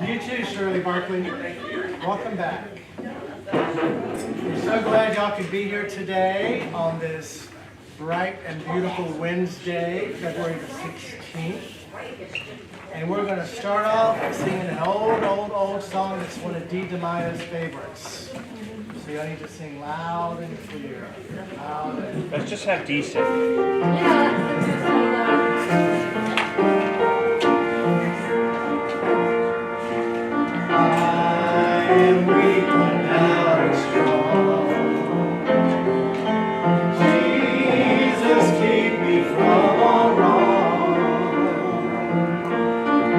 You too, Shirley Barkley. Welcome back. We're so glad y'all could be here today on this bright and beautiful Wednesday, February the 16th. And we're going to start off singing an old song that's one of Dee DeMaya's favorites. So y'all need to sing loud and clear. Loud and Let's just have Dee sing. I am weak, but now I'm strong. Jesus, keep me from all wrong.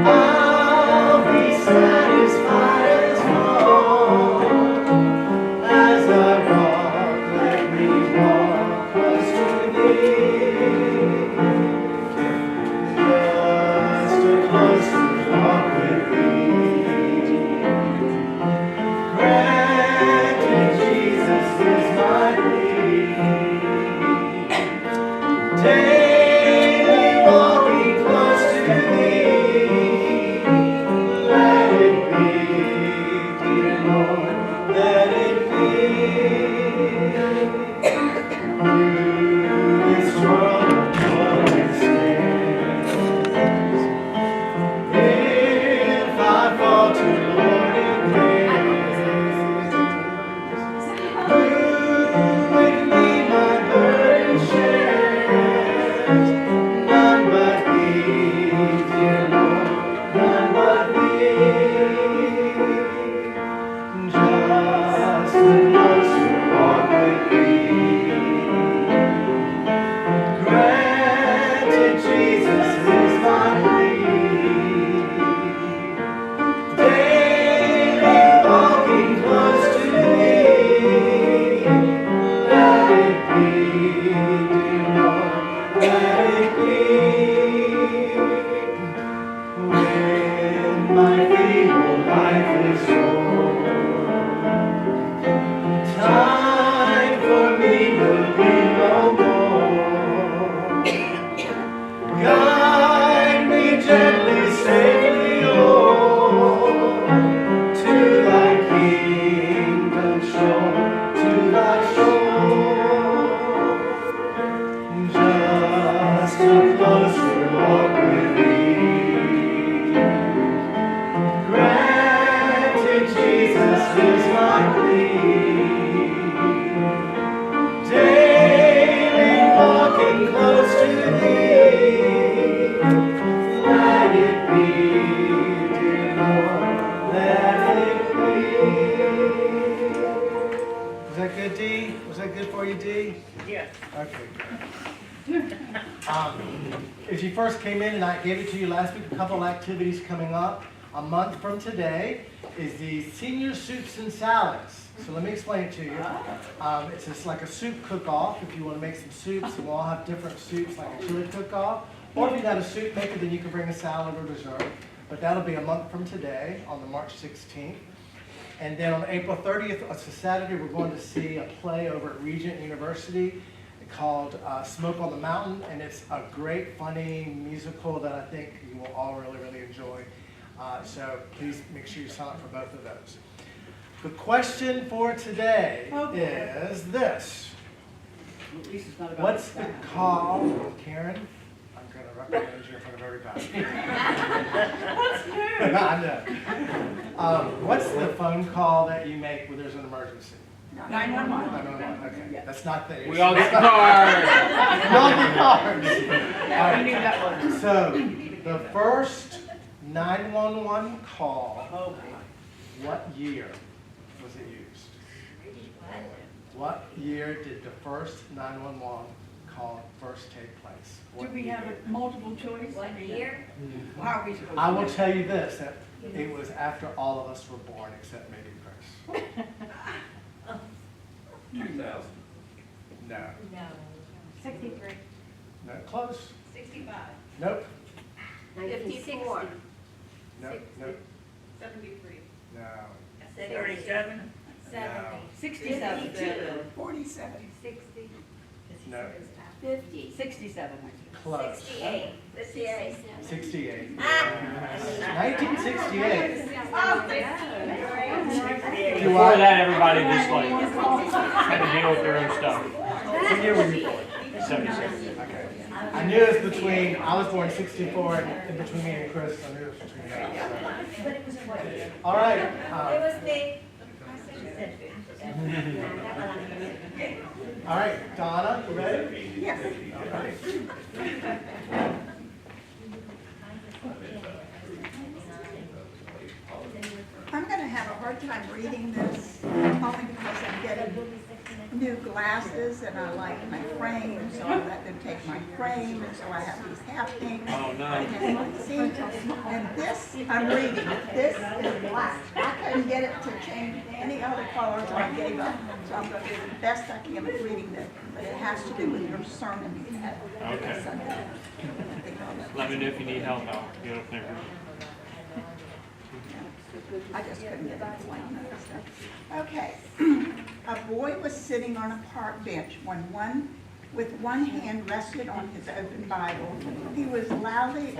I'll be satisfied as long as I walk. Let me walk close to Thee, just a closer walk with Thee. Granted, Jesus is my plea. Daily walking close to Thee. Let it be, dear Lord, let it be. Through this world of joy and snares, if I falter, Lord, it cares. Who with me my burden shares? None but Thee, dear Lord, none but Thee. Just a closer walk with Thee. Granted, Jesus is my plea. Daily walking close to Thee. Let it be, dear Lord, let it be. When my feeble life is o'er, time for me will be no more. Guide me gently, safely, oh, to Thy kingdom shore, to Thy shore. Just a closer walk with Thee. Granted, Jesus is my plea. Daily walking close to Thee. Let it be, dear Lord, let it be. Was that good, Dee? Was that good for you, Dee? Yes. Okay, good. If you first came in and I gave it to you last week, a couple of activities coming up. A month from today is the Senior Soups and Salads. So let me explain it to you. It's just like a soup cook-off. If you want to make some soups, and we'll all have different soups, like a chili cook-off. Or if you've got a soup maker, then you can bring a salad or dessert. But that'll be a month from today, on the March 16th. And then on April 30th, it's a Saturday, we're going to see a play over at Regent University called Smoke on the Mountain. And it's a great, funny musical that I think you will all really enjoy. So please make sure you sign up for both of those. The question for today is this. What's the call, Karen? I'm going to recommend you in front of everybody. What's new? I know. What's the phone call that you make when there's an emergency? 911. 911, okay. Yeah. That's not the issue. We all get cards. Not the cards. Yeah, we knew that one. So, the first 911 call, Oh, boy. what year was it used? What year did the first 911 call first take place? Do What we have year? a multiple choice? What year? How are we supposed to? I will tell you this, that it was after all of us were born, except maybe Chris. 2000. No. No. 63. No, close. 65. Nope. 54. Nope. Nope. 73. No. 37? 70. 67. 47. 60. No. 50. 67. Close. 68. 58. 68. Ah. 1968. Oh, Before that, everybody just like had to deal with their own stuff. What year were you born? 76. Okay. I knew it was between, I was born 64, and between me and Chris, I knew it was between that. All right. It was me. All right, Donna, you ready? Yes. All right. I'm going to have a hard time reading this, only because I'm getting new glasses and I like my frame, so I let them take my frame, and so I have these half things. Oh, nice. And this, I'm reading, this is black. I couldn't get it to change any other color, so I gave up. So I'm going to do the best I can with reading this, but it has to do with your sermon you had Okay. Sunday. Let me know if you need help. I'll get up there. I just couldn't get it plain. Okay. A boy was sitting on a park bench when with one hand rested on his open Bible. He was loudly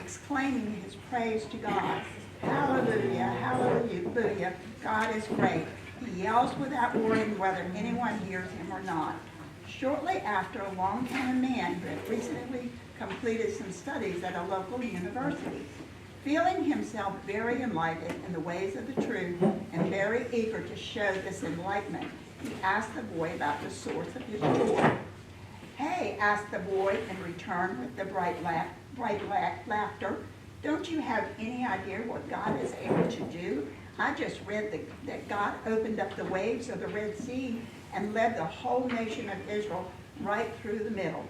exclaiming his praise to God. Hallelujah, hallelujah, God is great. He yells without worrying whether anyone hears him or not. Shortly after, along came a man who had recently completed some studies at a local university. Feeling himself very enlightened in the ways of the truth and very eager to show this enlightenment, he asked the boy about the source of his joy. Hey, asked the boy in return with the bright laughter, don't you have any idea what God is able to do? I just read that God opened up the waves of the Red Sea and led the whole nation of Israel right through the middle.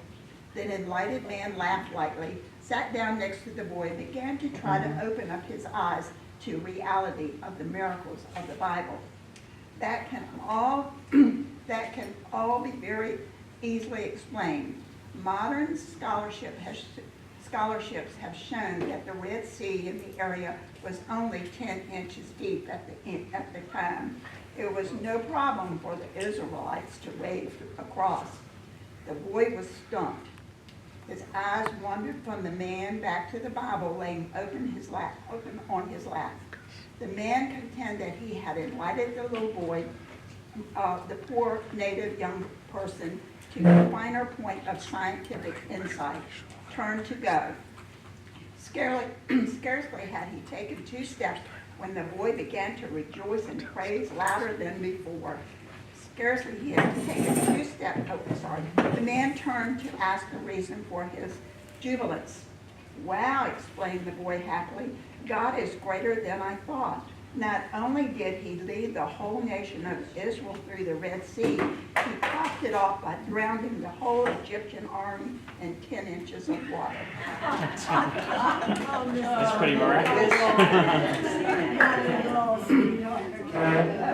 The enlightened man laughed lightly, sat down next to the boy, and began to try to open up his eyes to reality of the miracles of the Bible. That can all be very easily explained. Modern scholarships have shown that the Red Sea in the area was only 10 inches deep at the time. It was no problem for the Israelites to wade across. The boy was stumped. His eyes wandered from the man back to the Bible laying open on his lap. The man contended that he had enlightened the little boy, the poor native young person, to the finer point of scientific insight, turned to go. Scarcely had he taken 2 steps when the boy began to rejoice and praise louder than before. Scarcely he had taken 2 steps, the man turned to ask the reason for his jubilance. Wow, exclaimed the boy happily, God is greater than I thought. Not only did he lead the whole nation of Israel through the Red Sea, he topped it off by drowning the whole Egyptian army in 10 inches of water. That's pretty miraculous.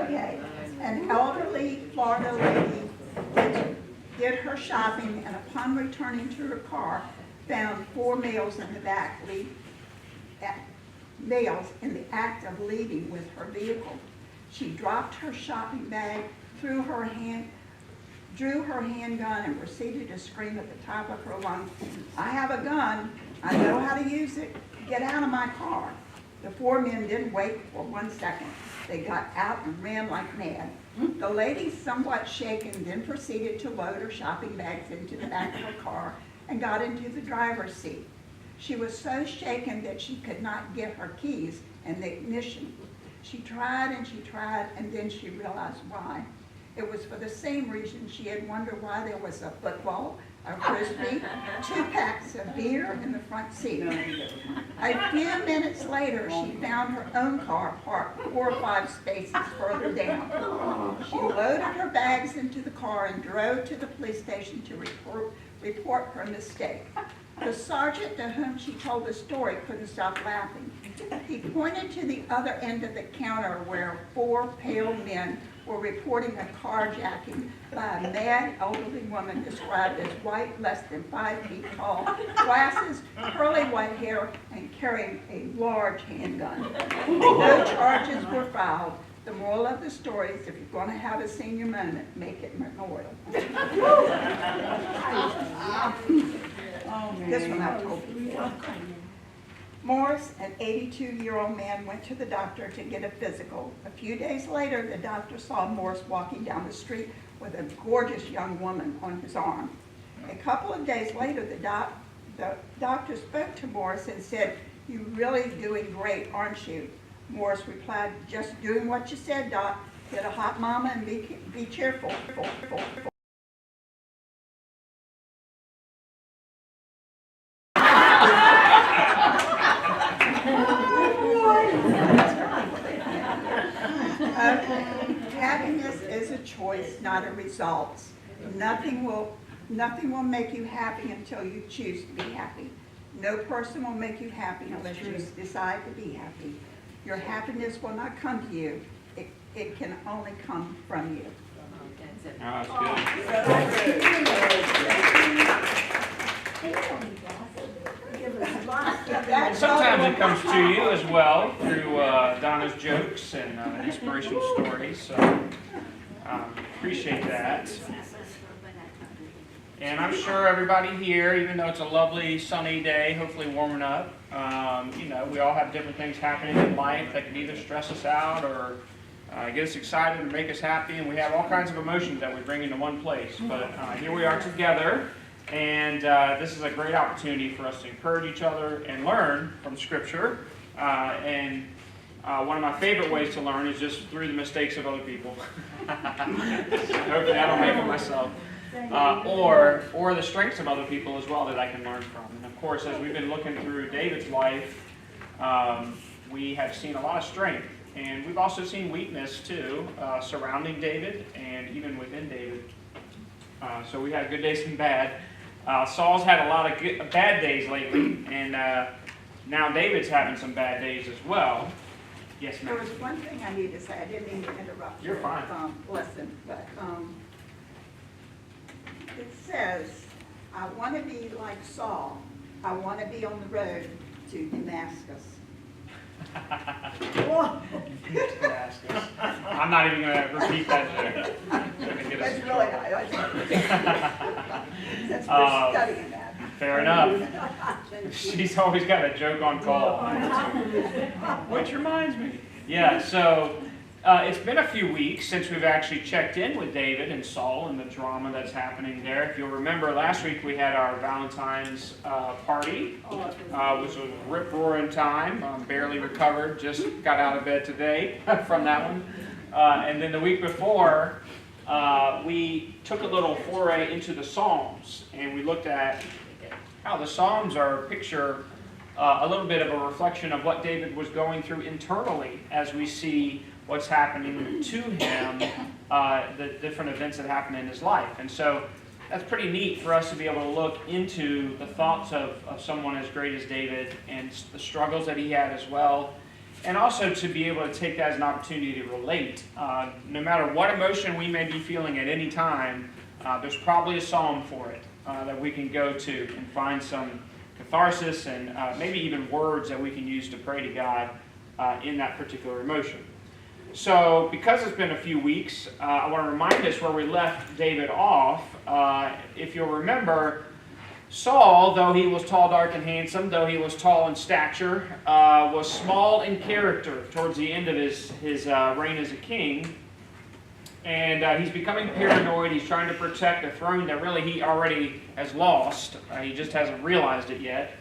Okay. An elderly Florida lady did her shopping, and upon returning to her car, found 4 males in the act of leaving with her vehicle. She dropped her shopping bag, drew her handgun, and proceeded to scream at the top of her lungs, I have a gun, I know how to use it, get out of my car. The 4 men didn't wait for 1 second. They got out and ran like mad. The lady, somewhat shaken, then proceeded to load her shopping bags into the back of her car and got into the driver's seat. She was so shaken that she could not get her keys and the ignition. She tried, and then she realized why. It was for the same reason she had wondered why there was a football, a frisbee, 2 packs of beer in the front seat. A few minutes later, she found her own car parked 4 or 5 spaces further down. She loaded her bags into the car and drove to the police station to report her mistake. The sergeant to whom she told the story couldn't stop laughing. He pointed to the other end of the counter where 4 pale men were reporting a carjacking by a mad elderly woman described as white, less than 5 feet tall, glasses, curly white hair, and carrying a large handgun. No charges were filed. The moral of the story is if you're going to have a senior moment, make it memorial. This one I told you. Morris, an 82-year-old man, went to the doctor to get a physical. A few days later, the doctor saw Morris walking down the street with a gorgeous young woman on his arm. A couple of days later, the doctor spoke to Morris and said, "You're really doing great, aren't you?" Morris replied, "Just doing what you said, Doc. Get a hot mama and be cheerful." Happiness is a choice, not a result. Nothing will make you happy until you choose to be happy. No person will make you happy unless you decide to be happy. Your happiness will not come to you. It can only come from you. That's good. Sometimes it comes to you as well through Donna's jokes and inspirational stories. So appreciate that. And I'm sure everybody here, even though it's a lovely sunny day, hopefully warming up, we all have different things happening in life that can either stress us out or get us excited and make us happy. And we have all kinds of emotions that we bring into one place. But here we are together. And this is a great opportunity for us to encourage each other and learn from Scripture. And one of my favorite ways to learn is just through the mistakes of other people. Hopefully I don't make them myself. Or the strengths of other people as well that I can learn from. And of course, as we've been looking through David's life, we have seen a lot of strength. And we've also seen weakness too, surrounding David and even within David. So we had good days and bad. Saul's had a lot of bad days lately, and now David's having some bad days as well. Yes, ma'am. There was one thing I need to say. I didn't mean to interrupt You're fine. Lesson, but it says, "I want to be like Saul. I want to be on the road to Damascus." Damascus. I'm not even going to repeat that joke. That's really nice. Since we're studying that. Fair enough. She's always got a joke on call. Which reminds me. Yeah, so it's been a few weeks since we've actually checked in with David and Saul and the drama that's happening there. If you'll remember, last week we had our Valentine's party, which was a rip-roaring time. Barely recovered, just got out of bed today from that one. And then the week before, we took a little foray into the Psalms, and we looked at how the Psalms are a picture, a little bit of a reflection of what David was going through internally as we see what's happening to him, the different events that happen in his life. And so that's pretty neat for us to be able to look into the thoughts of someone as great as David and the struggles that he had as well. And also to be able to take that as an opportunity to relate. No matter what emotion we may be feeling at any time, there's probably a psalm for it that we can go to and find some catharsis and maybe even words that we can use to pray to God in that particular emotion. So because it's been a few weeks, I want to remind us where we left David off. If you'll remember, Saul, though he was tall, dark, and handsome, though he was tall in stature, was small in character towards the end of his reign as a king. And he's becoming paranoid. He's trying to protect a throne that really he already has lost. He just hasn't realized it yet.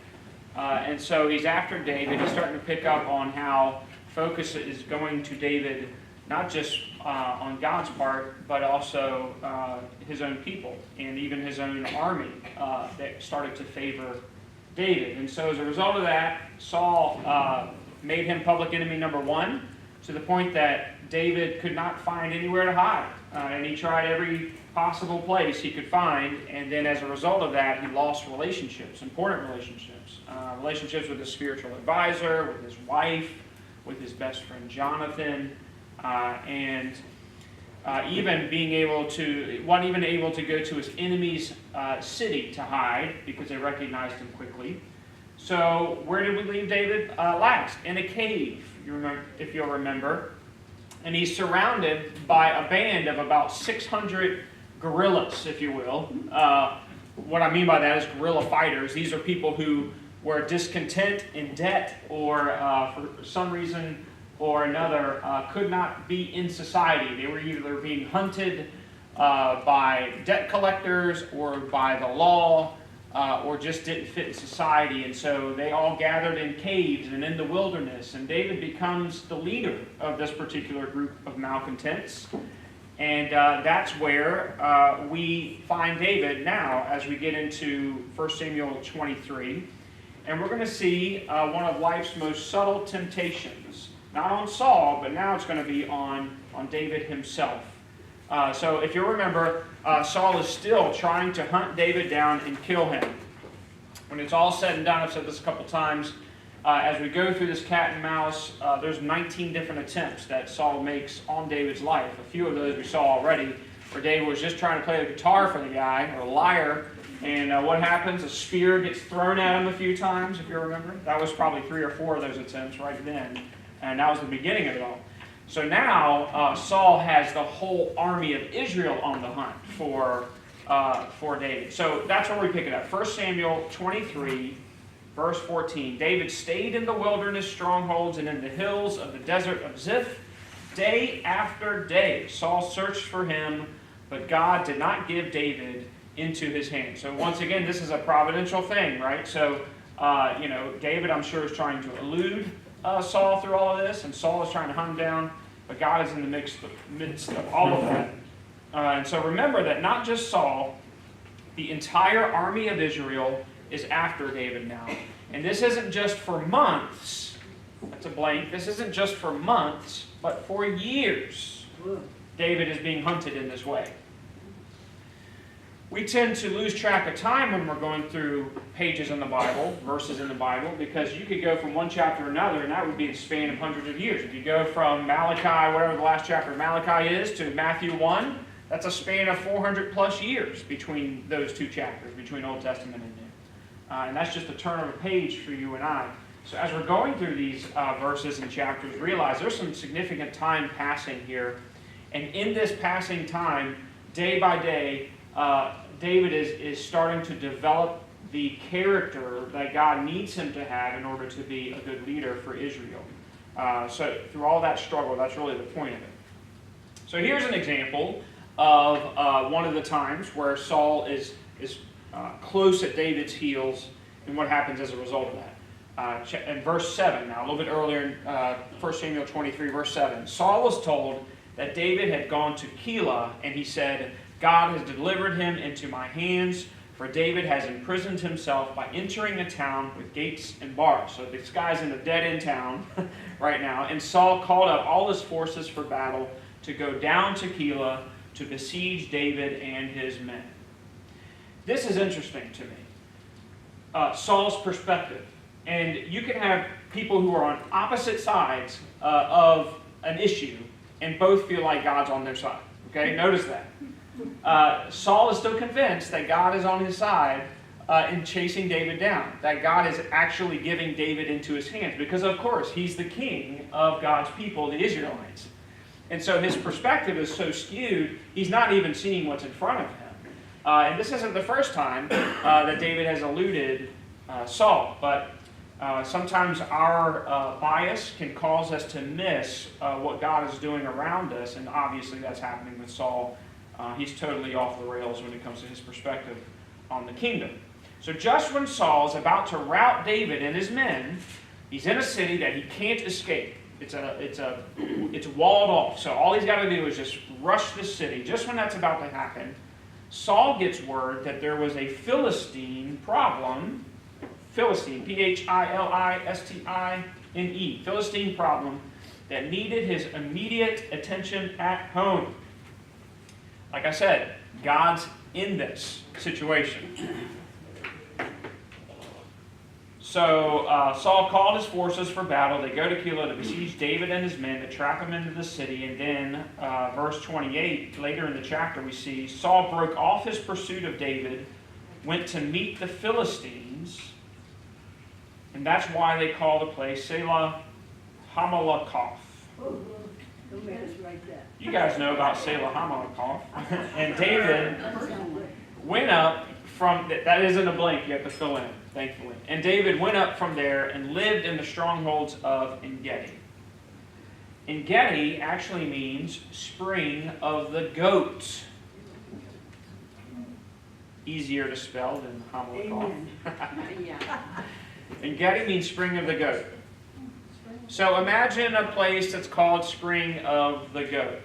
And so he's after David. He's starting to pick up on how focus is going to David, not just on God's part, but also his own people and even his own army that started to favor David. And so as a result of that, Saul made him public enemy number one, to the point that David could not find anywhere to hide. And he tried every possible place he could find, and then as a result of that, he lost relationships, important relationships. Relationships with his spiritual advisor, with his wife, with his best friend Jonathan, and even wasn't even able to go to his enemy's city to hide because they recognized him quickly. So where did we leave David last? In a cave, if you'll remember. And he's surrounded by a band of about 600 guerrillas, if you will. What I mean by that is guerrilla fighters. These are people who were discontent, in debt, or for some reason or another could not be in society. They were either being hunted by debt collectors or by the law, or just didn't fit in society. And so they all gathered in caves and in the wilderness. And David becomes the leader of this particular group of malcontents. And that's where we find David now as we get into 1 Samuel 23. And we're going to see one of life's most subtle temptations. Not on Saul, but now it's going to be on David himself. So if you remember, Saul is still trying to hunt David down and kill him. When it's all said and done, I've said this a couple times, as we go through this cat and mouse, there's 19 different attempts that Saul makes on David's life. A few of those we saw already, where David was just trying to play the guitar for the guy, or a lyre, and what happens? A spear gets thrown at him a few times, if you remember. That was probably 3 or 4 of those attempts right then, and that was the beginning of it all. So now Saul has the whole army of Israel on the hunt for David. So that's where we pick it up. 1 Samuel 23, verse 14. David stayed in the wilderness strongholds and in the hills of the desert of Ziff. Day after day, Saul searched for him, but God did not give David into his hand. So once again, this is a providential thing, right? So, David, I'm sure, is trying to elude Saul through all of this, and Saul is trying to hunt him down, but God is in the midst of all of that. And so remember that not just Saul, the entire army of Israel is after David now. And this isn't just for months. That's a blank. This isn't just for months, but for years. David is being hunted in this way. We tend to lose track of time when we're going through pages in the Bible, verses in the Bible, because you could go from one chapter to another, and that would be a span of hundreds of years. If you go from Malachi, whatever the last chapter of Malachi is, to Matthew 1, that's a span of 400 plus years between those two chapters, between Old Testament and New. And that's just a turn of a page for you and I. So as we're going through these verses and chapters, realize there's some significant time passing here. And in this passing time, day by day, David is starting to develop the character that God needs him to have in order to be a good leader for Israel. So through all that struggle, that's really the point of it. So here's an example of one of the times where Saul is close at David's heels and what happens as a result of that. In verse 7, now a little bit earlier in 1 Samuel 23, verse 7, Saul was told that David had gone to Keilah, and he said, God has delivered him into my hands, for David has imprisoned himself by entering a town with gates and bars. So this guy's in a dead-end town right now, and Saul called up all his forces for battle to go down to Keilah to besiege David and his men. This is interesting to me. Saul's perspective. And you can have people who are on opposite sides of an issue and both feel like God's on their side. Okay, notice that. Saul is still convinced that God is on his side in chasing David down, that God is actually giving David into his hands, because of course he's the king of God's people, the Israelites. And so his perspective is so skewed, he's not even seeing what's in front of him. And this isn't the first time that David has eluded Saul, but sometimes our bias can cause us to miss what God is doing around us, and obviously that's happening with Saul. He's totally off the rails when it comes to his perspective on the kingdom. So just when Saul is about to rout David and his men, he's in a city that he can't escape. It's walled off. So all he's got to do is just rush this city. Just when that's about to happen, Saul gets word that there was a Philistine problem. Philistine, Philistine, Philistine problem that needed his immediate attention at home. Like I said, God's in this situation. So Saul called his forces for battle. They go to Keilah to besiege David and his men to trap him into the city. And then verse 28, later in the chapter, we see Saul broke off his pursuit of David, went to meet the Philistines, and that's why they call the place Selah Hamalakoth. Don't make us write that. You guys know about Selah Hamalakoth. And David went up from, that isn't a blank, you have to fill in. thankfully. And David went up from there and lived in the strongholds of En-gedi. En-gedi actually means spring of the goats. Easier to spell than Hamilton. Yeah. En-gedi means spring of the goat. So imagine a place that's called Spring of the Goat.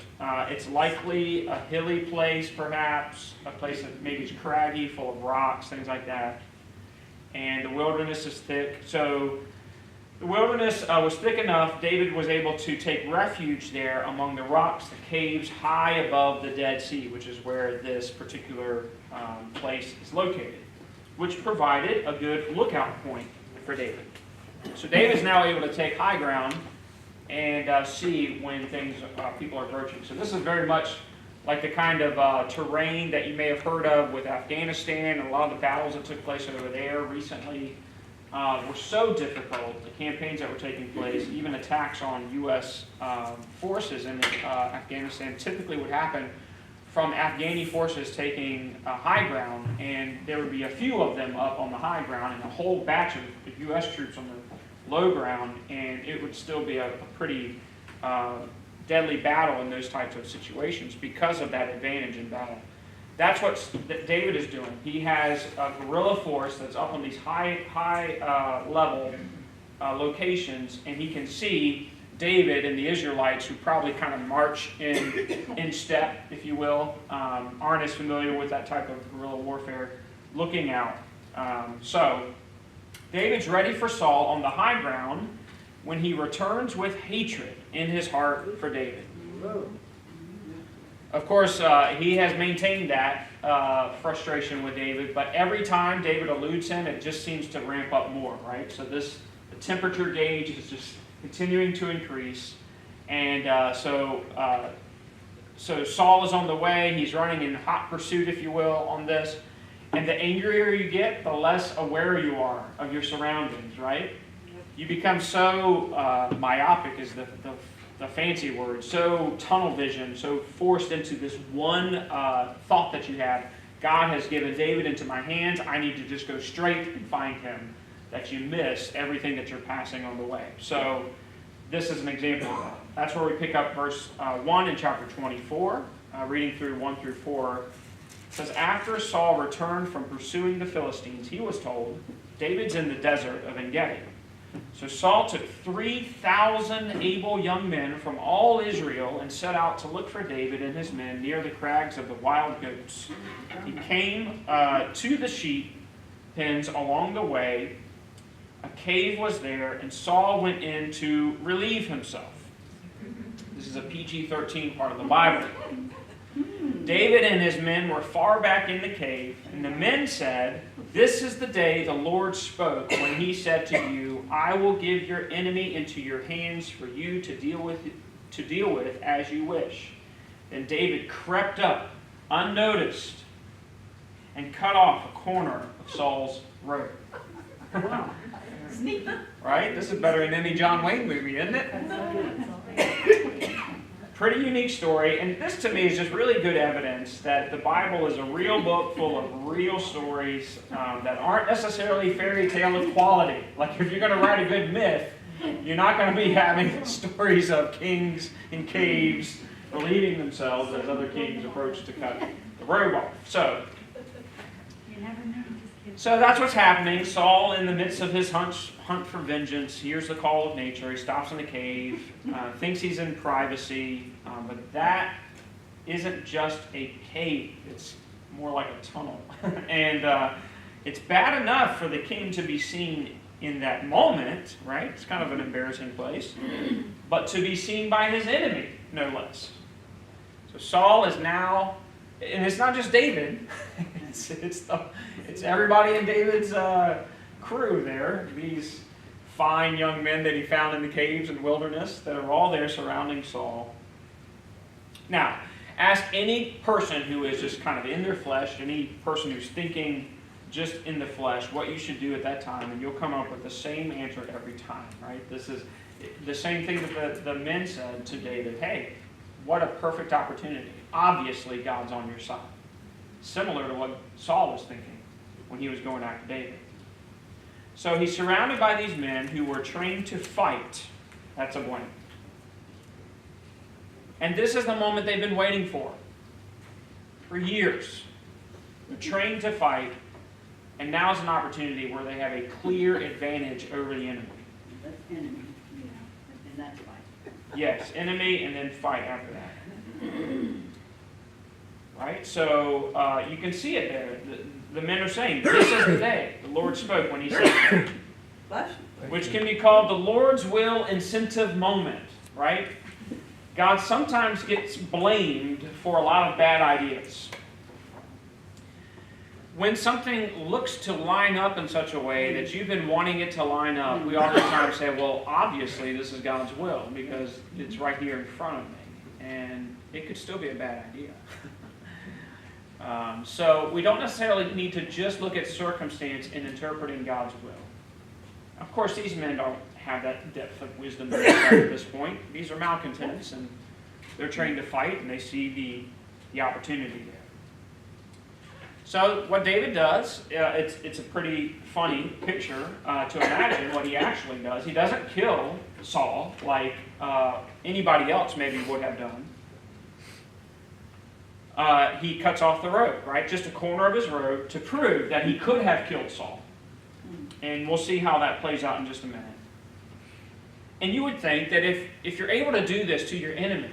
It's likely a hilly place, perhaps, a place that maybe is craggy, full of rocks, things like that. And the wilderness is thick. So the wilderness was thick enough, David was able to take refuge there among the rocks, the caves high above the Dead Sea, which is where this particular place is located, which provided a good lookout point for David. So David's now able to take high ground and see when people are approaching. So this is very much like the kind of terrain that you may have heard of with Afghanistan, and a lot of the battles that took place over there recently were so difficult. The campaigns that were taking place, even attacks on U.S. Forces in Afghanistan, typically would happen from Afghani forces taking high ground, and there would be a few of them up on the high ground and a whole batch of U.S. troops on the low ground, and it would still be a pretty deadly battle in those types of situations because of that advantage in battle. That's what David is doing. He has a guerrilla force that's up on these high level locations, and he can see David and the Israelites, who probably kind of march in step, if you will, aren't as familiar with that type of guerrilla warfare, looking out. So David's ready for Saul on the high ground when he returns with hatred in his heart for David. Of course, he has maintained that frustration with David, but every time David eludes him, it just seems to ramp up more, right? So the temperature gauge is just continuing to increase, and so Saul is on the way. He's running in hot pursuit, if you will, on this. And the angrier you get, the less aware you are of your surroundings, right? You become so myopic is the fancy word, so tunnel vision, so forced into this one thought that you have. God has given David into my hands. I need to just go straight and find him, that you miss everything that you're passing on the way. So this is an example of that. That's where we pick up verse 1 in chapter 24, reading through 1 through 4. It says, after Saul returned from pursuing the Philistines, he was told, David's in the desert of En-gedi. So Saul took 3,000 able young men from all Israel and set out to look for David and his men near the crags of the wild goats. He came to the sheep pens along the way. A cave was there, and Saul went in to relieve himself. This is a PG-13 part of the Bible. David and his men were far back in the cave, and the men said, this is the day the Lord spoke when he said to you, I will give your enemy into your hands for you to deal with as you wish. Then David crept up unnoticed and cut off a corner of Saul's robe. Right? This is better than any John Wayne movie, isn't it? Pretty unique story, and this to me is just really good evidence that the Bible is a real book full of real stories that aren't necessarily fairy tale quality. Like if you're going to write a good myth, you're not going to be having stories of kings in caves relieving themselves as other kings approach to cut the robe off. So that's what's happening. Saul, in the midst of his hunt for vengeance, hears the call of nature. He stops in the cave, thinks he's in privacy, but that isn't just a cave. It's more like a tunnel. And it's bad enough for the king to be seen in that moment, right? It's kind of an embarrassing place. But to be seen by his enemy, no less. So Saul is now, and it's not just David, it's everybody in David's crew there, these fine young men that he found in the caves and wilderness that are all there surrounding Saul. Now, ask any person who is just kind of in their flesh, any person who's thinking just in the flesh, what you should do at that time, and you'll come up with the same answer every time, right? This is the same thing that the men said to David. Hey, what a perfect opportunity. Obviously, God's on your side. Similar to what Saul was thinking when he was going after David. So he's surrounded by these men who were trained to fight. That's a blank. And this is the moment they've been waiting for years. They're trained to fight, and now is an opportunity where they have a clear advantage over the enemy. That's enemy, and that's fine. Yes, enemy and then fight after that. Right? So you can see it there. The men are saying, this is the day the Lord spoke when he said, Bless which can be called the Lord's will incentive moment, right? God sometimes gets blamed for a lot of bad ideas. When something looks to line up in such a way that you've been wanting it to line up, we oftentimes say, well, obviously this is God's will because it's right here in front of me. And it could still be a bad idea. So we don't necessarily need to just look at circumstance in interpreting God's will. Of course, these men don't have that depth of wisdom that they have at this point. These are malcontents, and they're trained to fight, and they see the opportunity there. So what David does, it's a pretty funny picture to imagine what he actually does. He doesn't kill Saul like anybody else maybe would have done. He cuts off the robe, right? Just a corner of his robe to prove that he could have killed Saul. And we'll see how that plays out in just a minute. And you would think that if you're able to do this to your enemy,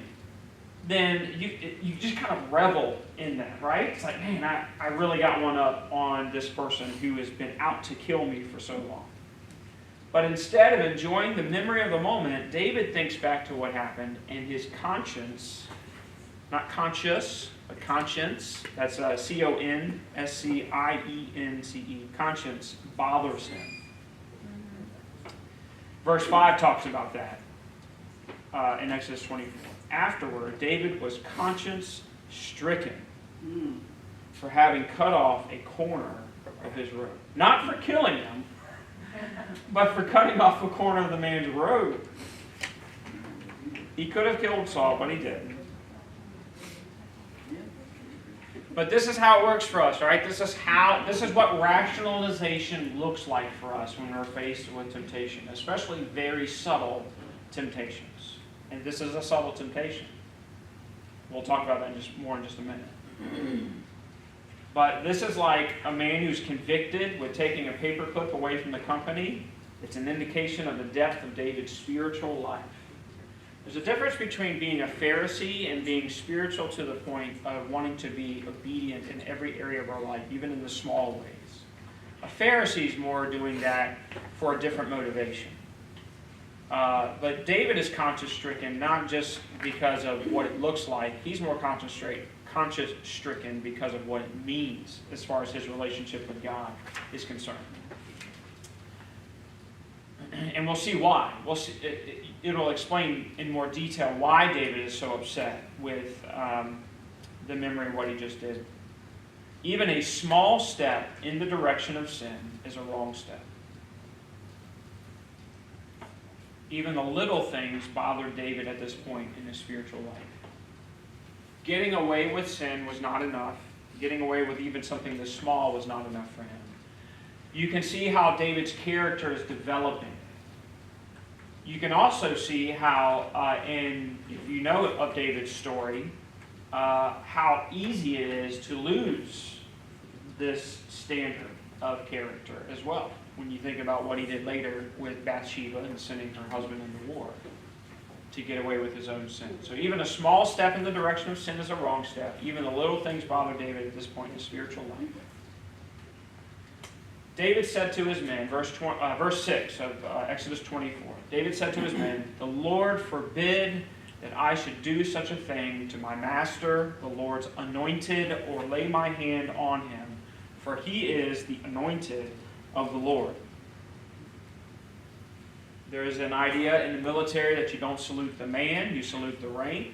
then you just kind of revel in that, right? It's like, man, I really got one up on this person who has been out to kill me for so long. But instead of enjoying the memory of the moment, David thinks back to what happened, and his conscience, not conscious, but conscience, that's Conscience, conscience bothers him. Verse 5 talks about that in Exodus 24. Afterward, David was conscience-stricken for having cut off a corner of his robe. Not for killing him, but for cutting off a corner of the man's robe. He could have killed Saul, but he didn't. But this is how it works for us, right? This is what rationalization looks like for us when we're faced with temptation, especially very subtle temptations. And this is a subtle temptation. We'll talk about that more in just a minute. But this is like a man who's convicted with taking a paperclip away from the company. It's an indication of the depth of David's spiritual life. There's a difference between being a Pharisee and being spiritual to the point of wanting to be obedient in every area of our life, even in the small ways. A Pharisee is more doing that for a different motivation. But David is conscience-stricken not just because of what it looks like. He's more conscience-stricken because of what it means as far as his relationship with God is concerned. And we'll see why. We'll see, it'll explain in more detail why David is so upset with the memory of what he just did. Even a small step in the direction of sin is a wrong step. Even the little things bothered David at this point in his spiritual life. Getting away with sin was not enough. Getting away with even something this small was not enough for him. You can see how David's character is developing. You can also see how, if you know of David's story, how easy it is to lose this standard of character as well. When you think about what he did later with Bathsheba and sending her husband into war to get away with his own sin. So even a small step in the direction of sin is a wrong step. Even the little things bother David at this point in his spiritual life. David said to his men, verse 6 of Exodus 24, David said to his men, "The Lord forbid that I should do such a thing to my master, the Lord's anointed, or lay my hand on him, for he is the anointed of the Lord." There is an idea in the military that you don't salute the man, you salute the rank.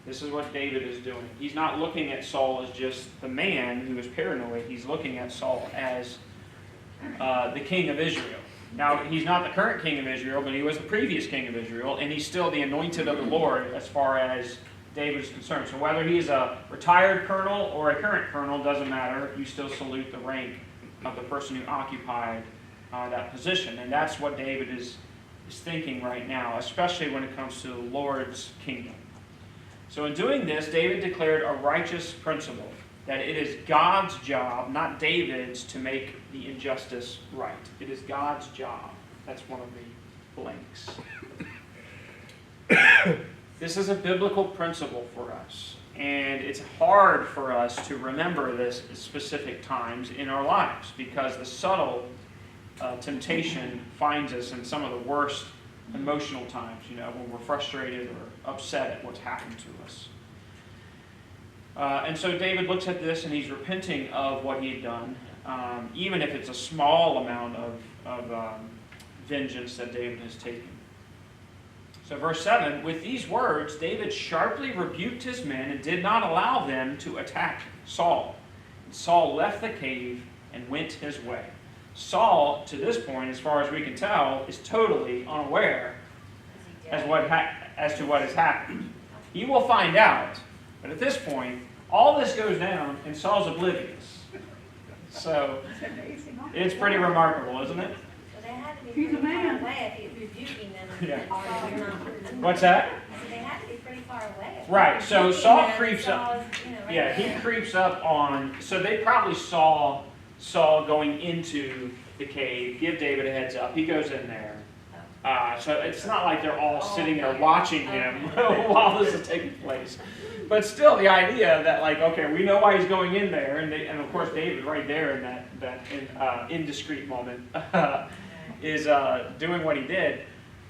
This is what David is doing. He's not looking at Saul as just the man who is paranoid. He's looking at Saul as the king of Israel. Now, he's not the current king of Israel, but he was the previous king of Israel, and he's still the anointed of the Lord as far as David is concerned. So whether he's a retired colonel or a current colonel, doesn't matter. You still salute the rank of the person who occupied that position. And that's what David is thinking right now, especially when it comes to the Lord's kingdom. So in doing this, David declared a righteous principle, that it is God's job, not David's, to make the injustice right. It is God's job. That's one of the blanks. This is a biblical principle for us, and it's hard for us to remember this at specific times in our lives because the subtle temptation finds us in some of the worst emotional times, when we're frustrated or upset at what's happened to us. And so David looks at this and he's repenting of what he had done, even if it's a small amount of vengeance that David has taken. So verse 7, with these words, David sharply rebuked his men and did not allow them to attack Saul. And Saul left the cave and went his way. Saul, to this point, as far as we can tell, is totally unaware as to what has happened. He will find out, but at this point, all this goes down and Saul's oblivious. So it's pretty remarkable, isn't it? So they had to be He's a pretty far man. away if he's rebuking them. Yeah. What's that? So they had to be pretty far away. Right, so Rebuking Saul them, creeps up. Saul's, right Yeah, he there. creeps up on, so they probably saw Saul going into the cave, give David a heads up. He goes in there. So it's not like they're all sitting there watching him while this is taking place. But still, the idea that, okay, we know why he's going in there, and of course David right there in that indiscreet moment is doing what he did.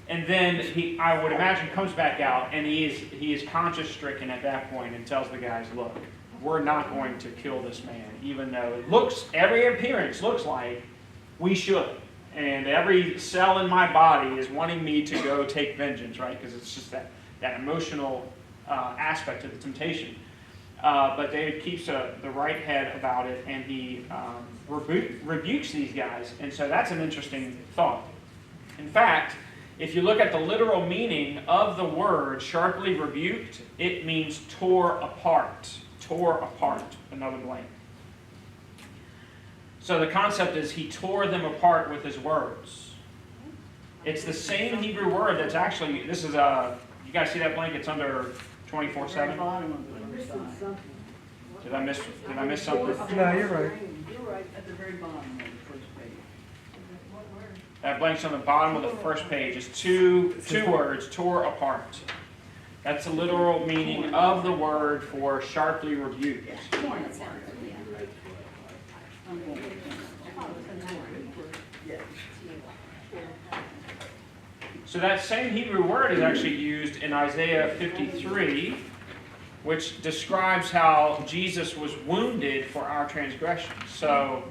And then I would imagine, comes back out, and he is conscience-stricken at that point and tells the guys, look, we're not going to kill this man, even though every appearance looks like we should. And every cell in my body is wanting me to go take vengeance, right? Because it's just that emotional aspect of the temptation. But David keeps the right head about it, and he rebukes these guys. And so that's an interesting thought. In fact, if you look at the literal meaning of the word sharply rebuked, it means tore apart. Tore apart, another blank. So the concept is he tore them apart with his words. It's the same Hebrew word that's actually, this is you guys see that blank? It's under 24/7. Did I miss something? No, you're right. You're right, at the very bottom of the first page. That blank's on the bottom of the first page. It's two words, tore apart. That's the literal meaning of the word for sharply rebuked. So that same Hebrew word is actually used in Isaiah 53, which describes how Jesus was wounded for our transgressions. So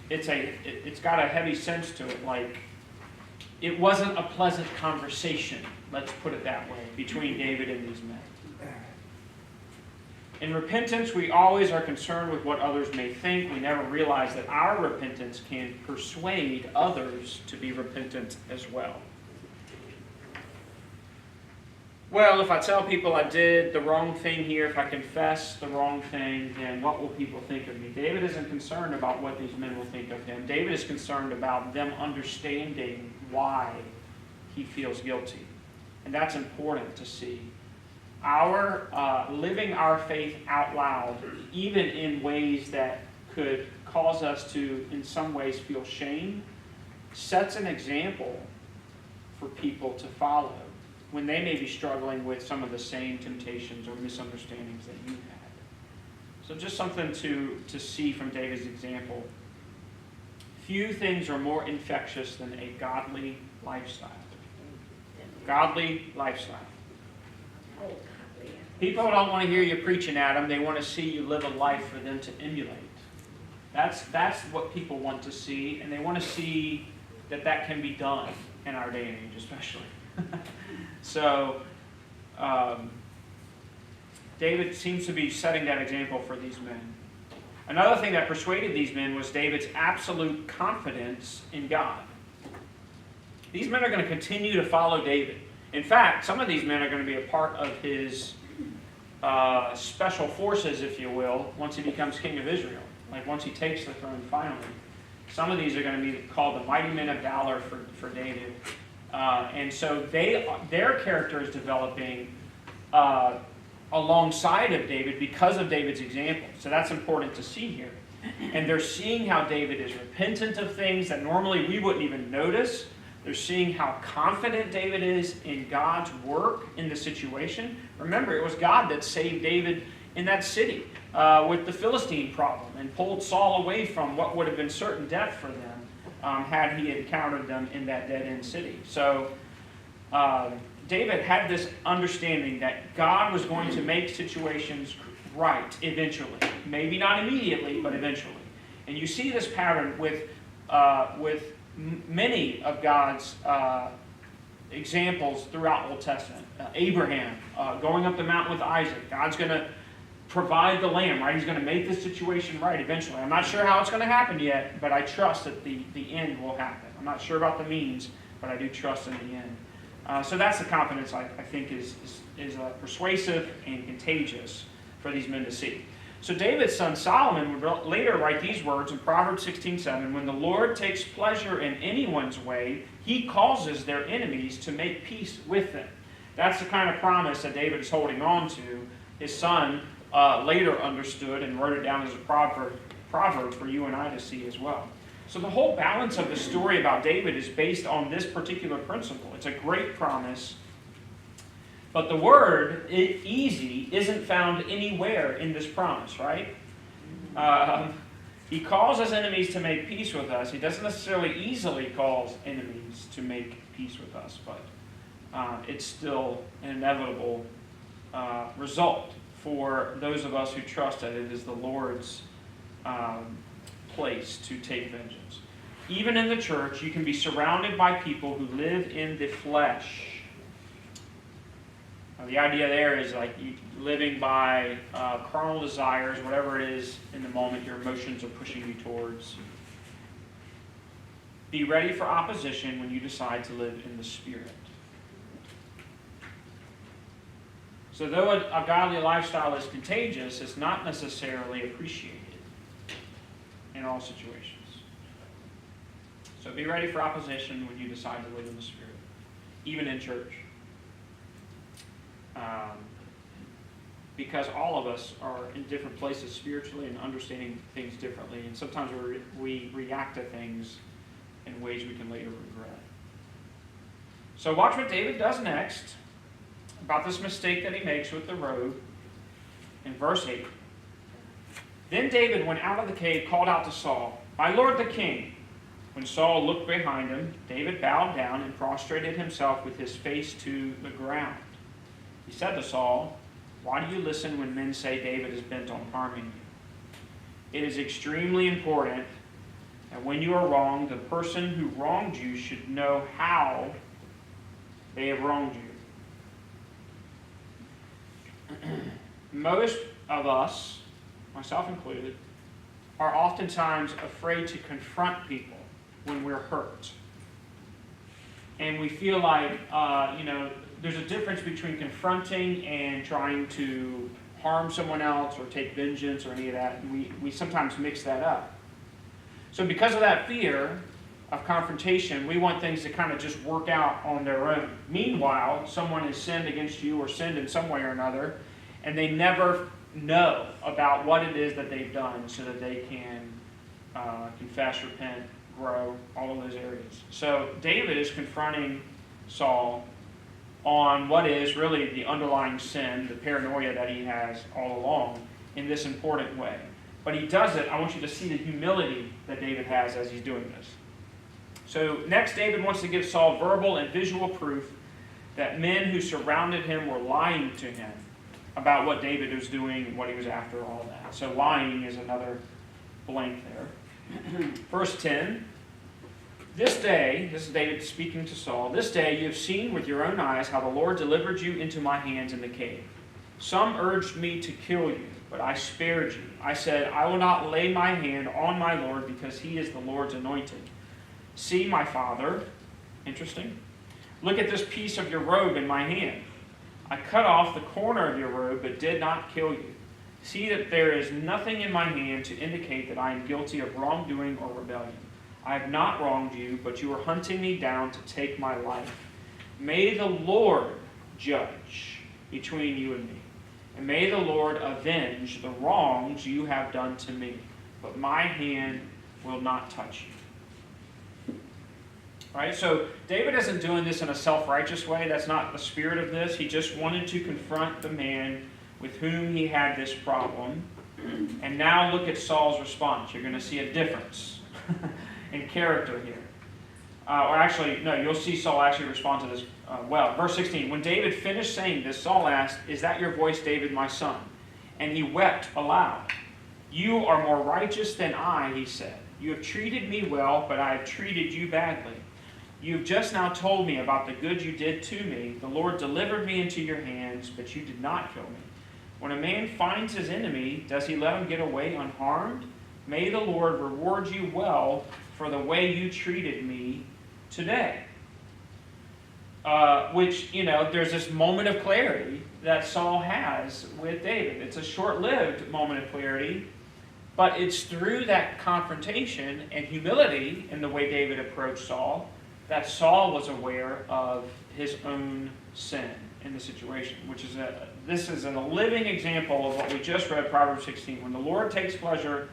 it's got a heavy sense to it, like it wasn't a pleasant conversation, let's put it that way, between David and these men. In repentance, we always are concerned with what others may think. We never realize that our repentance can persuade others to be repentant as well. Well, if I tell people I did the wrong thing here, if I confess the wrong thing, then what will people think of me? David isn't concerned about what these men will think of him. David is concerned about them understanding why he feels guilty. And that's important to see. Living our faith out loud, even in ways that could cause us to, in some ways, feel shame, sets an example for people to follow when they may be struggling with some of the same temptations or misunderstandings that you had. So just something to see from David's example. Few things are more infectious than a godly lifestyle. Godly lifestyle. People don't want to hear you preaching at them. They want to see you live a life for them to emulate. That's what people want to see, and they want to see that can be done in our day and age, especially. So, David seems to be setting that example for these men. Another thing that persuaded these men was David's absolute confidence in God. These men are going to continue to follow David. In fact, some of these men are going to be a part of his special forces, if you will, once he becomes king of Israel. Like once he takes the throne finally. Some of these are going to be called the mighty men of valor for David. And so their character is developing alongside of David because of David's example. So that's important to see here. And they're seeing how David is repentant of things that normally we wouldn't even notice. They're seeing how confident David is in God's work in the situation. Remember, it was God that saved David in that city with the Philistine problem and pulled Saul away from what would have been certain death for them had he encountered them in that dead-end city. So David had this understanding that God was going to make situations right eventually. Maybe not immediately, but eventually. And you see this pattern with many of God's examples throughout Old Testament. Abraham going up the mountain with Isaac. God's going to provide the lamb, right? He's going to make the situation right eventually. I'm not sure how it's going to happen yet, but I trust that the end will happen. I'm not sure about the means, but I do trust in the end. So that's the confidence I think is persuasive and contagious for these men to see. So David's son Solomon would later write these words in Proverbs 16:7, when the Lord takes pleasure in anyone's way, he causes their enemies to make peace with them. That's the kind of promise that David is holding on to. His son later understood and wrote it down as a proverb for you and I to see as well. So the whole balance of the story about David is based on this particular principle. It's a great promise. But the word easy isn't found anywhere in this promise, right? He calls his enemies to make peace with us. He doesn't necessarily easily cause enemies to make peace with us, but it's still an inevitable result for those of us who trust that it is the Lord's place to take vengeance. Even in the church, you can be surrounded by people who live in the flesh. The idea there is like you living by carnal desires, whatever it is in the moment your emotions are pushing you towards. Be ready for opposition when you decide to live in the Spirit. So though a godly lifestyle is contagious, it's not necessarily appreciated in all situations. So be ready for opposition when you decide to live in the Spirit, even in church. Because all of us are in different places spiritually and understanding things differently, and sometimes we react to things in ways we can later regret. So watch what David does next about this mistake that he makes with the robe in verse 8. Then David went out of the cave, called out to Saul, "My lord the king." When Saul looked behind him, David bowed down and prostrated himself with his face to the ground. He said to Saul, "Why do you listen when men say David is bent on harming you? It is extremely important that when you are wronged, the person who wronged you should know how they have wronged you." Most of us, myself included, are oftentimes afraid to confront people when we're hurt. And we feel like, there's a difference between confronting and trying to harm someone else or take vengeance or any of that. And we sometimes mix that up. So because of that fear of confrontation, we want things to kind of just work out on their own. Meanwhile, someone has sinned against you or sinned in some way or another, and they never know about what it is that they've done so that they can confess, repent, grow, all of those areas. So David is confronting Saul on what is really the underlying sin, the paranoia that he has all along, in this important way. But he does it, I want you to see the humility that David has as he's doing this. So next, David wants to give Saul verbal and visual proof that men who surrounded him were lying to him about what David was doing and what he was after, all that. So lying is another blank there. Verse 10. This day, this is David speaking to Saul, "This day you have seen with your own eyes how the Lord delivered you into my hands in the cave. Some urged me to kill you, but I spared you. I said, I will not lay my hand on my Lord because he is the Lord's anointed. See, my father," interesting, "look at this piece of your robe in my hand. I cut off the corner of your robe, but did not kill you. See that there is nothing in my hand to indicate that I am guilty of wrongdoing or rebellion. I have not wronged you, but you are hunting me down to take my life. May the Lord judge between you and me, and may the Lord avenge the wrongs you have done to me, but my hand will not touch you. Right? So David isn't doing this in a self-righteous way. That's not the spirit of this. He just wanted to confront the man with whom he had this problem. And now look at Saul's response. You're going to see a difference in character here. Or actually, no, you'll see Saul actually respond to this well. Verse 16, when David finished saying this, Saul asked, "Is that your voice, David, my son?" And he wept aloud. "You are more righteous than I," he said. "You have treated me well, but I have treated you badly. You have just now told me about the good you did to me. The Lord delivered me into your hands, but you did not kill me. When a man finds his enemy, does he let him get away unharmed? May the Lord reward you well for the way you treated me today." There's this moment of clarity that Saul has with David. It's a short-lived moment of clarity, but it's through that confrontation and humility in the way David approached Saul that Saul was aware of his own sin in the situation, this is a living example of what we just read, Proverbs 16. When the Lord takes pleasure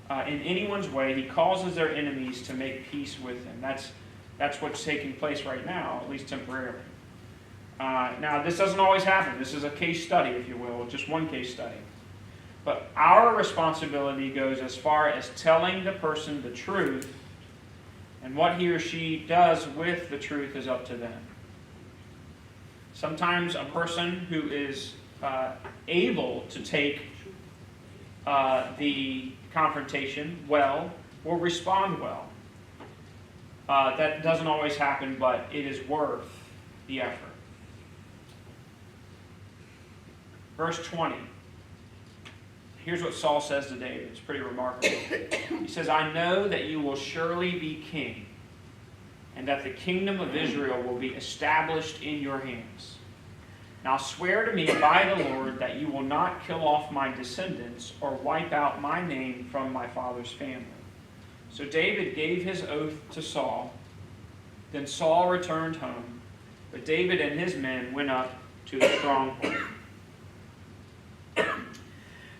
in anyone's way, he causes their enemies to make peace with him. That's what's taking place right now, at least temporarily. Now, this doesn't always happen. This is a case study, if you will, just one case study. But our responsibility goes as far as telling the person the truth, and what he or she does with the truth is up to them. Sometimes a person who is able to take the confrontation well will respond well. That doesn't always happen, but it is worth the effort. Verse 20. Here's what Saul says to David. It's pretty remarkable. He says, "I know that you will surely be king, and that the kingdom of Israel will be established in your hands. Now swear to me by the Lord that you will not kill off my descendants or wipe out my name from my father's family." So David gave his oath to Saul. Then Saul returned home, but David and his men went up to the stronghold.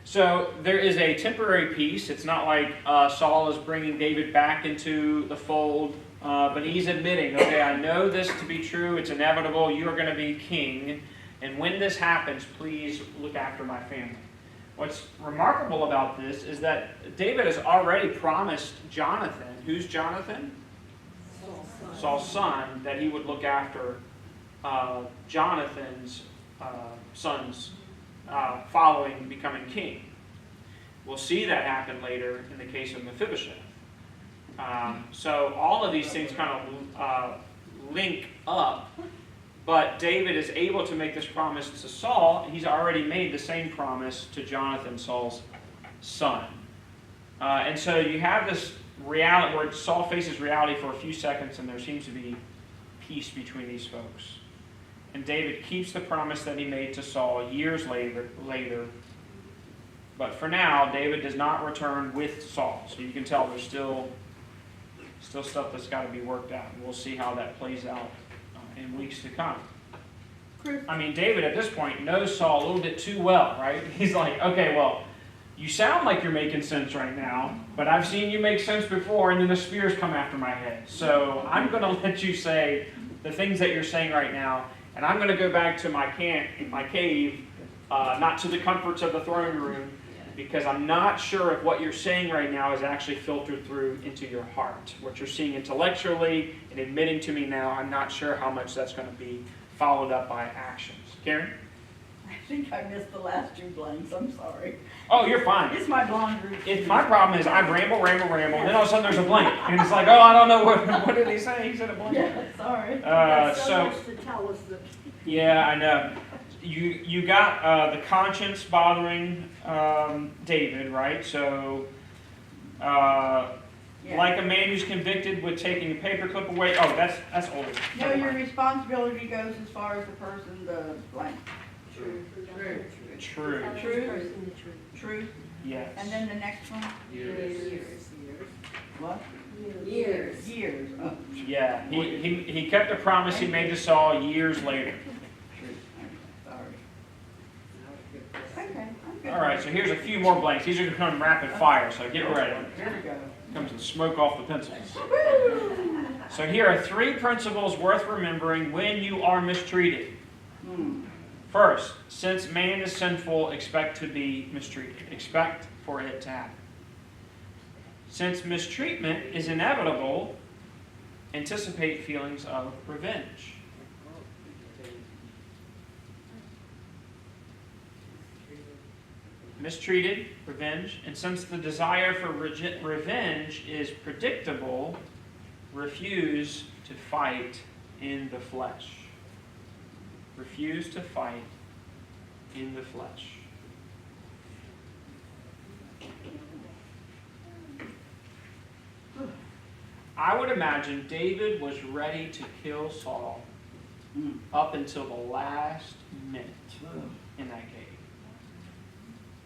So there is a temporary peace. It's not like Saul is bringing David back into the fold, but he's admitting, okay, I know this to be true. It's inevitable. You are going to be king. And when this happens, please look after my family. What's remarkable about this is that David has already promised Jonathan. Who's Jonathan? Saul's son, that he would look after Jonathan's sons following becoming king. We'll see that happen later in the case of Mephibosheth. So all of these things kind of link up, but David is able to make this promise to Saul. He's already made the same promise to Jonathan, Saul's son. And so you have this reality where Saul faces reality for a few seconds, and there seems to be peace between these folks. And David keeps the promise that he made to Saul years later. But for now, David does not return with Saul. So you can tell there's still stuff that's got to be worked out. And we'll see how that plays out in weeks to come. I mean, David at this point knows Saul a little bit too well, right? He's like, okay, well, you sound like you're making sense right now, but I've seen you make sense before, and then the spears come after my head. So I'm going to let you say the things that you're saying right now, and I'm going to go back to my cave, not to the comforts of the throne room, because I'm not sure if what you're saying right now is actually filtered through into your heart. What you're seeing intellectually and admitting to me now, I'm not sure how much that's going to be followed up by actions. Karen? I think I missed the last two blanks. I'm sorry. Oh, you're fine. It's my blonde routine. My problem is I ramble, and then all of a sudden there's a blank. And it's like, oh, I don't know, what did he say? He said a blank. Yeah, sorry. So much to tell us that. Yeah, I know. You got the conscience bothering David, right? So, like a man who's convicted with taking a paperclip away. Oh, that's old. No, your responsibility goes as far as the person, the blank. True. Truth. Yes. And then the next one? Years. What? Years. Years. Oh, Yeah, he kept the promise he made to Saul years later. sorry. Okay, I'm good. All right, so here's a few more blanks. These are going to come rapid fire, so get ready. Here we go. Comes the smoke off the pencils. So here are 3 principles worth remembering when you are mistreated. First, since man is sinful, expect to be mistreated. Expect for it to happen. Since mistreatment is inevitable, anticipate feelings of revenge. Mistreated, revenge, and since the desire for revenge is predictable, refuse to fight in the flesh. Refuse to fight in the flesh. I would imagine David was ready to kill Saul up until the last minute in that cave.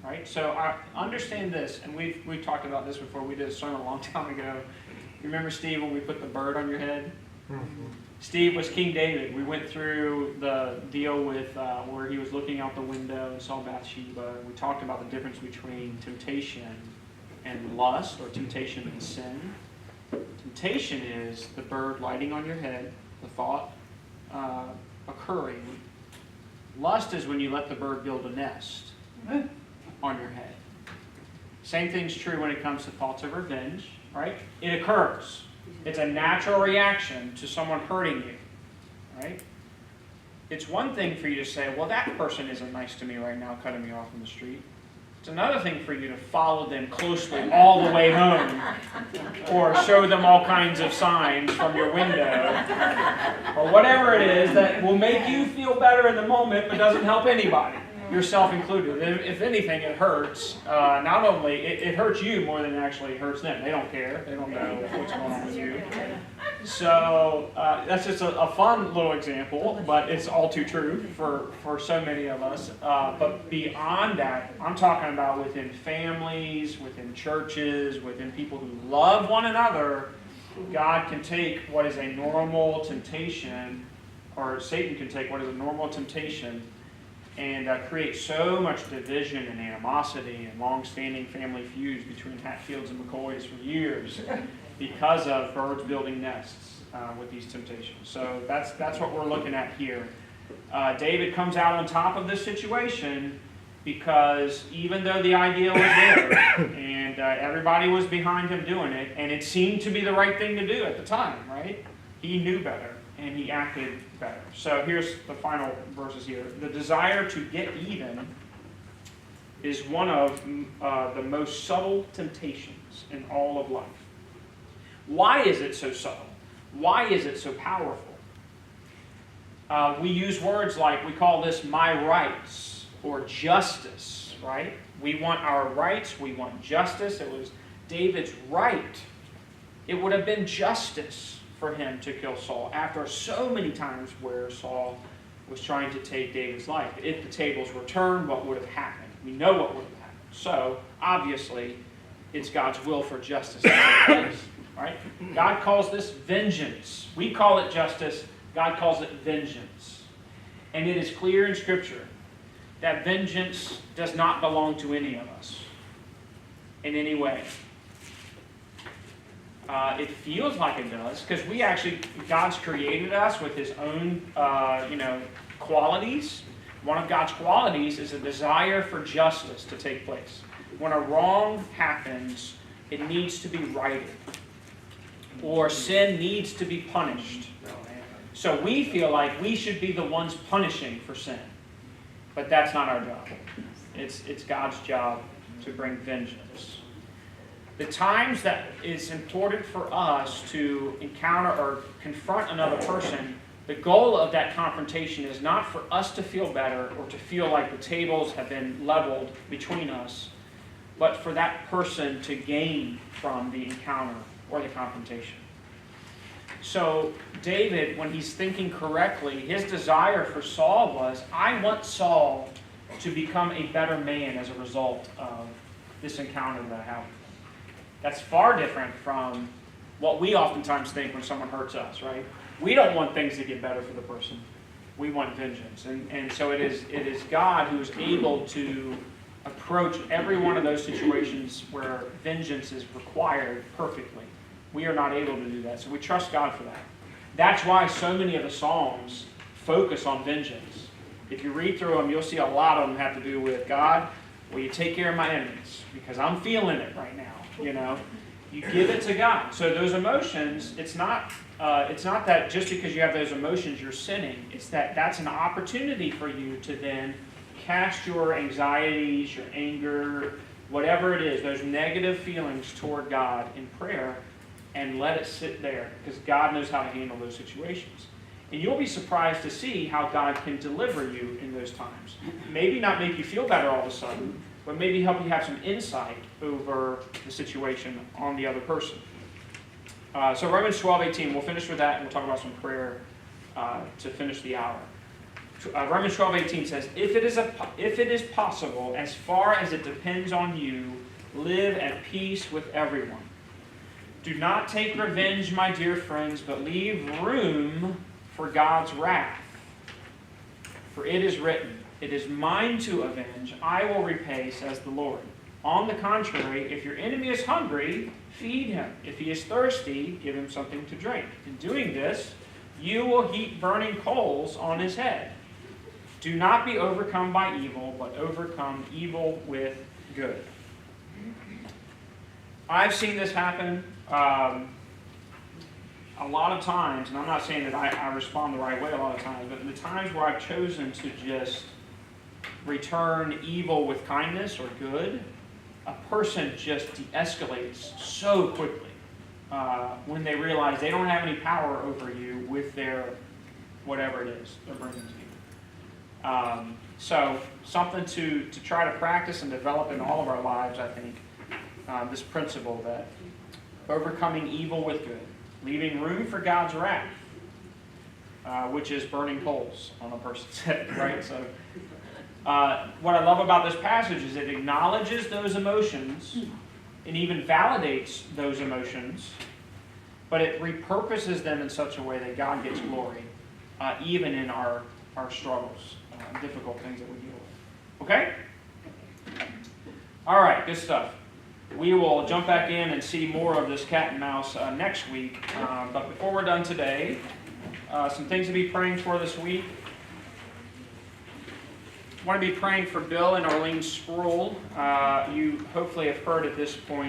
Right? So I understand this, and we've talked about this before. We did a sermon a long time ago. You remember, Steve, when we put the bird on your head? Steve was King David. We went through the deal with where he was looking out the window and saw Bathsheba. We talked about the difference between temptation and lust, or temptation and sin. Temptation is the bird lighting on your head, the thought occurring. Lust is when you let the bird build a nest on your head. Same thing's true when it comes to thoughts of revenge, right? It occurs. It's a natural reaction to someone hurting you, right? It's one thing for you to say, well, that person isn't nice to me right now, cutting me off in the street. It's another thing for you to follow them closely all the way home, or show them all kinds of signs from your window, or whatever it is that will make you feel better in the moment but doesn't help anybody, yourself included. If anything, it hurts. Not only, it hurts you more than it actually hurts them. They don't care. They don't know what's going on with you. So that's just a fun little example, but it's all too true for so many of us. But beyond that, I'm talking about within families, within churches, within people who love one another. God can take what is a normal temptation, or Satan can take what is a normal temptation, and create so much division and animosity and long-standing family feuds between Hatfields and McCoys for years because of birds building nests with these temptations. So that's what we're looking at here. David comes out on top of this situation because even though the idea was there and everybody was behind him doing it, and it seemed to be the right thing to do at the time, right? He knew better and he acted better. So here's the final verses here. The desire to get even is one of the most subtle temptations in all of life. Why is it so subtle? Why is it so powerful? We use words like, we call this my rights or justice, right? We want our rights, we want justice. It was David's right. It would have been justice for him to kill Saul after so many times where Saul was trying to take David's life. If the tables were turned, what would have happened? We know what would have happened. So, obviously, it's God's will for justice to take place, right? God calls this vengeance. We call it justice. God calls it vengeance. And it is clear in Scripture that vengeance does not belong to any of us in any way. It feels like it does, because God's created us with His own, qualities. One of God's qualities is a desire for justice to take place. When a wrong happens, it needs to be righted, or sin needs to be punished. So we feel like we should be the ones punishing for sin, but that's not our job. It's God's job to bring vengeance. The times that it's important for us to encounter or confront another person, the goal of that confrontation is not for us to feel better or to feel like the tables have been leveled between us, but for that person to gain from the encounter or the confrontation. So David, when he's thinking correctly, his desire for Saul was, I want Saul to become a better man as a result of this encounter that I have. That's far different from what we oftentimes think when someone hurts us, right? We don't want things to get better for the person. We want vengeance. And so it is God who is able to approach every one of those situations where vengeance is required perfectly. We are not able to do that, so we trust God for that. That's why so many of the Psalms focus on vengeance. If you read through them, you'll see a lot of them have to do with, God, will you take care of my enemies? Because I'm feeling it right now, you know. You give it to God. So those emotions, it's not that just because you have those emotions you're sinning. It's that's an opportunity for you to then cast your anxieties, your anger, whatever it is, those negative feelings toward God in prayer, and let it sit there, because God knows how to handle those situations. And you'll be surprised to see how God can deliver you in those times. Maybe not make you feel better all of a sudden, but maybe help you have some insight over the situation on the other person. So Romans 12:18, we'll finish with that, and we'll talk about some prayer to finish the hour. Romans 12:18 says, if it is possible, as far as it depends on you, live at peace with everyone. Do not take revenge, my dear friends, but leave room for God's wrath. For it is written, it is mine to avenge, I will repay, says the Lord. On the contrary, if your enemy is hungry, feed him. If he is thirsty, give him something to drink. In doing this, you will heap burning coals on his head. Do not be overcome by evil, but overcome evil with good. I've seen this happen a lot of times, and I'm not saying that I respond the right way a lot of times, but in the times where I've chosen to just return evil with kindness or good, a person just de-escalates so quickly when they realize they don't have any power over you with their whatever it is they're bringing to you. So something to try to practice and develop in all of our lives, I think, this principle that overcoming evil with good, leaving room for God's wrath, which is burning coals on a person's head, right? So what I love about this passage is it acknowledges those emotions and even validates those emotions, but it repurposes them in such a way that God gets glory, even in our struggles, difficult things that we deal with. Okay? All right, good stuff. We will jump back in and see more of this cat and mouse next week. But before we're done today, some things to be praying for this week. I want to be praying for Bill and Arlene Sproul. You hopefully have heard at this point